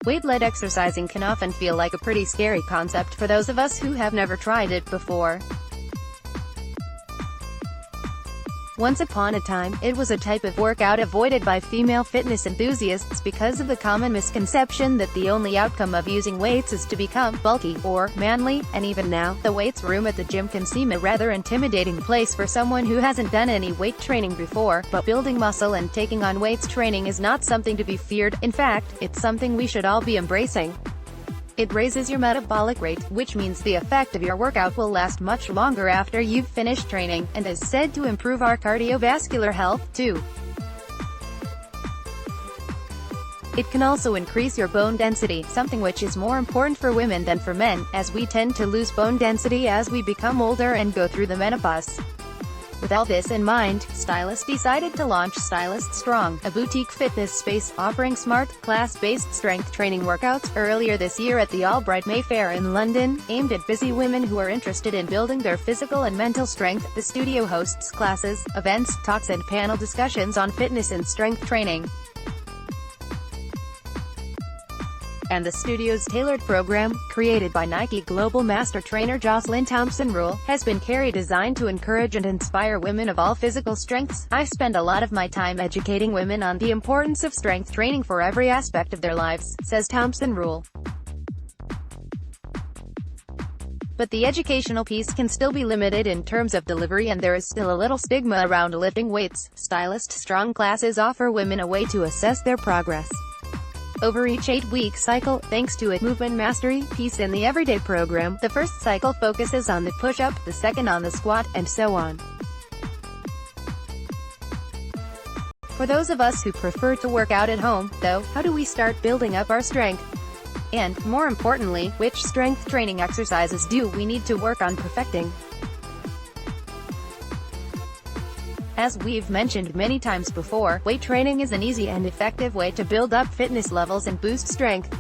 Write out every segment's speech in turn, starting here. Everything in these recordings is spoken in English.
Weight-led exercising can often feel like a pretty scary concept for those of us who have never tried it before. Once upon a time, it was a type of workout avoided by female fitness enthusiasts because of the common misconception that the only outcome of using weights is to become bulky, or manly, and even now, the weights room at the gym can seem a rather intimidating place for someone who hasn't done any weight training before, but building muscle and taking on weights training is not something to be feared. In fact, it's something we should all be embracing. It raises your metabolic rate, which means the effect of your workout will last much longer after you've finished training, and is said to improve our cardiovascular health, too. It can also increase your bone density, something which is more important for women than for men, as we tend to lose bone density as we become older and go through the menopause. With all this in mind, Stylist decided to launch Stylist Strong, a boutique fitness space offering smart, class-based strength training workouts, earlier this year at the Albright Mayfair in London. Aimed at busy women who are interested in building their physical and mental strength, the studio hosts classes, events, talks and panel discussions on fitness and strength training. And the studio's tailored program, created by Nike Global Master Trainer Jocelyn Thompson-Rule, has been designed to encourage and inspire women of all physical strengths. I spend a lot of my time educating women on the importance of strength training for every aspect of their lives, says Thompson-Rule. But the educational piece can still be limited in terms of delivery, and there is still a little stigma around lifting weights. Stylist Strong classes offer women a way to assess their progress over each 8-week cycle, thanks to a movement mastery piece in the everyday program. The first cycle focuses on the push-up, the second on the squat, and so on. For those of us who prefer to work out at home, though, how do we start building up our strength? And, more importantly, which strength training exercises do we need to work on perfecting? As we've mentioned many times before, weight training is an easy and effective way to build up fitness levels and boost strength.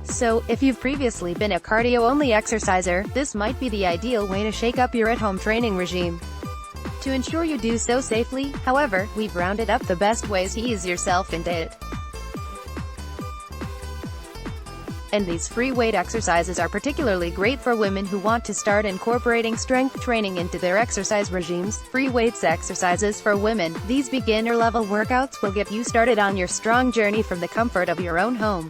So, if you've previously been a cardio-only exerciser, this might be the ideal way to shake up your at-home training regime. To ensure you do so safely, however, we've rounded up the best ways to ease yourself into it. And these free weight exercises are particularly great for women who want to start incorporating strength training into their exercise regimes. Free weights exercises for women. These beginner-level workouts will get you started on your strong journey from the comfort of your own home.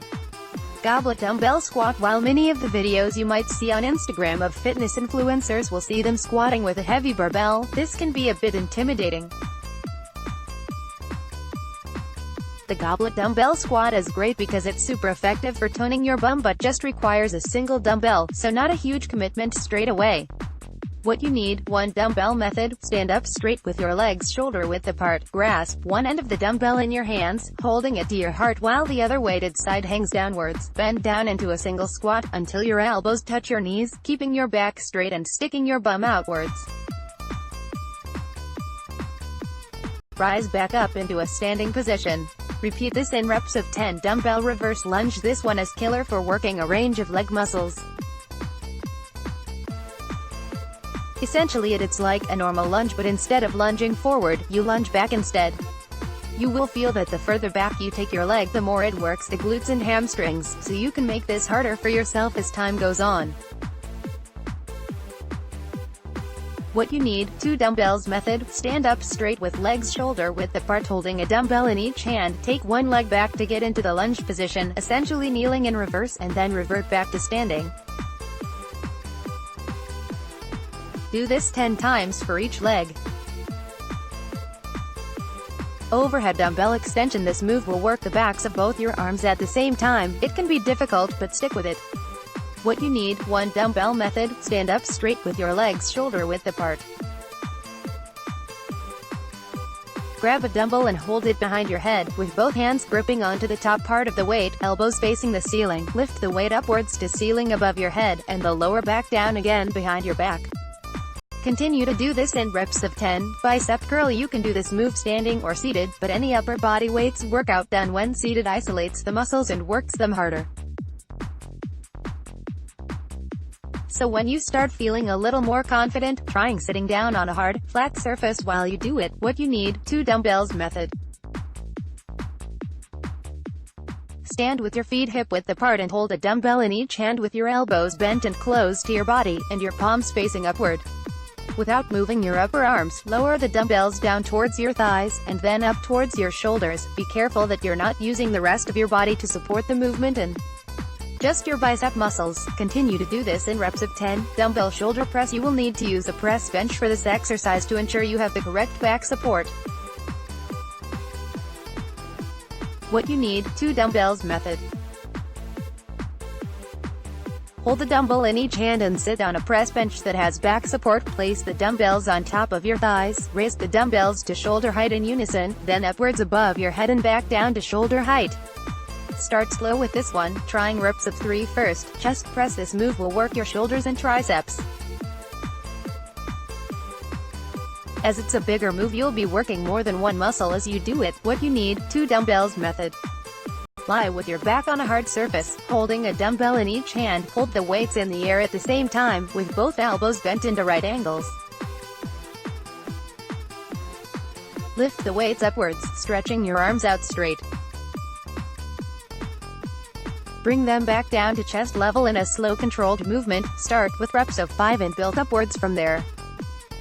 Goblet dumbbell squat. While many of the videos you might see on Instagram of fitness influencers will see them squatting with a heavy barbell, this can be a bit intimidating. The goblet dumbbell squat is great because it's super effective for toning your bum but just requires a single dumbbell, so not a huge commitment straight away. What you need: 1 dumbbell method. Stand up straight with your legs shoulder width apart. Grasp one end of the dumbbell in your hands, holding it to your heart while the other weighted side hangs downwards. Bend down into a single squat, until your elbows touch your knees, keeping your back straight and sticking your bum outwards. Rise back up into a standing position. Repeat this in reps of 10. Dumbbell reverse lunge. This one is killer for working a range of leg muscles. Essentially it's like a normal lunge, but instead of lunging forward, you lunge back instead. You will feel that the further back you take your leg, the more it works the glutes and hamstrings, so you can make this harder for yourself as time goes on. What you need: 2 dumbbells method. Stand up straight with legs shoulder width apart, holding a dumbbell in each hand. Take one leg back to get into the lunge position, essentially kneeling in reverse, and then revert back to standing. Do this 10 times for each leg. Overhead dumbbell extension. This move will work the backs of both your arms at the same time. It can be difficult, but stick with it. What you need: 1 dumbbell method. Stand up straight with your legs shoulder width apart. Grab a dumbbell and hold it behind your head, with both hands gripping onto the top part of the weight, elbows facing the ceiling. Lift the weight upwards to ceiling above your head, and the lower back down again behind your back. Continue to do this in reps of 10. Bicep curl. You can do this move standing or seated, but any upper body weights workout done when seated isolates the muscles and works them harder. So when you start feeling a little more confident, trying sitting down on a hard, flat surface while you do it. What you need: 2 dumbbells method. Stand with your feet hip-width apart and hold a dumbbell in each hand with your elbows bent and close to your body, and your palms facing upward. Without moving your upper arms, lower the dumbbells down towards your thighs, and then up towards your shoulders. Be careful that you're not using the rest of your body to support the movement and just your bicep muscles. Continue to do this in reps of 10. Dumbbell shoulder press. You will need to use a press bench for this exercise to ensure you have the correct back support. What you need: 2 dumbbells method. Hold the dumbbell in each hand and sit on a press bench that has back support. Place the dumbbells on top of your thighs. Raise the dumbbells to shoulder height in unison, then upwards above your head and back down to shoulder height. Start slow with this one, trying reps of 3 first. Chest press. This move will work your shoulders and triceps. As it's a bigger move, you'll be working more than one muscle as you do it. What you need: 2 dumbbells method. Lie with your back on a hard surface, holding a dumbbell in each hand. Hold the weights in the air at the same time, with both elbows bent into right angles. Lift the weights upwards, stretching your arms out straight. Bring them back down to chest level in a slow controlled movement. Start with reps of 5 and build upwards from there.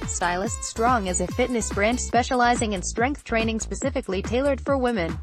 Stylist Strong is a fitness brand specializing in strength training specifically tailored for women.